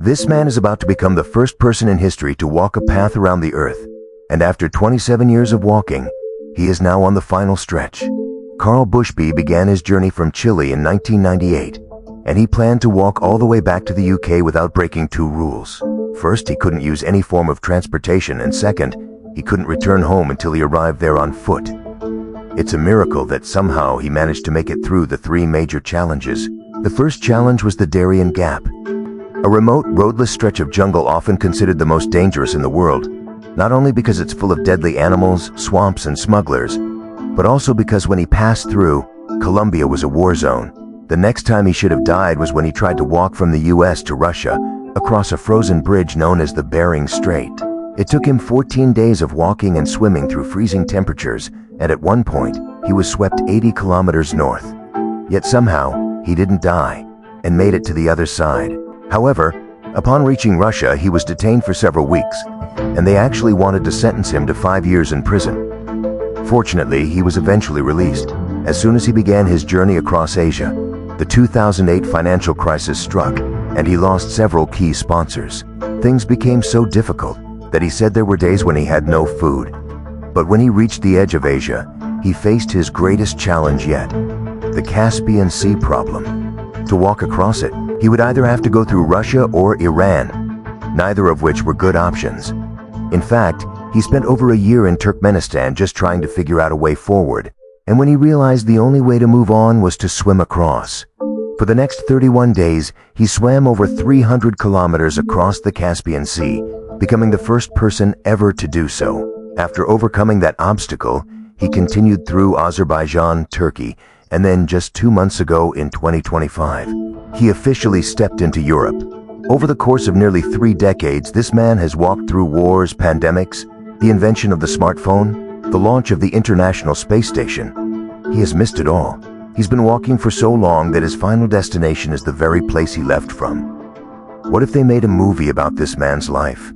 This man is about to become the first person in history to walk a path around the Earth, and after 27 years of walking, he is now on the final stretch. Carl Bushby began his journey from Chile in 1998, and he planned to walk all the way back to the UK without breaking two rules. First, he couldn't use any form of transportation, and second, he couldn't return home until he arrived there on foot. It's a miracle that somehow he managed to make it through the three major challenges. The first challenge was the Darien Gap, a remote, roadless stretch of jungle often considered the most dangerous in the world, not only because it's full of deadly animals, swamps, and smugglers, but also because when he passed through, Colombia was a war zone. The next time he should have died was when he tried to walk from the US to Russia across a frozen bridge known as the Bering Strait. It took him 14 days of walking and swimming through freezing temperatures, and at one point, he was swept 80 kilometers north. Yet somehow, he didn't die and made it to the other side. However, upon reaching Russia, he was detained for several weeks, and they actually wanted to sentence him to 5 years in prison. Fortunately, he was eventually released. As soon as he began his journey across Asia, the 2008 financial crisis struck, and he lost several key sponsors. Things became so difficult that he said there were days when he had no food. But when he reached the edge of Asia, he faced his greatest challenge yet, the Caspian Sea problem. To walk across it, he would either have to go through Russia or Iran, neither of which were good options. In fact, he spent over a year in Turkmenistan just trying to figure out a way forward, and when he realized the only way to move on was to swim across. For the next 31 days, he swam over 300 kilometers across the Caspian Sea, becoming the first person ever to do so. After overcoming that obstacle, he continued through Azerbaijan, Turkey, and then just 2 months ago in 2025, he officially stepped into Europe. Over the course of nearly 3 decades, this man has walked through wars, pandemics, the invention of the smartphone, the launch of the International Space Station. He has missed it all. He's been walking for so long that his final destination is the very place he left from. What if they made a movie about this man's life?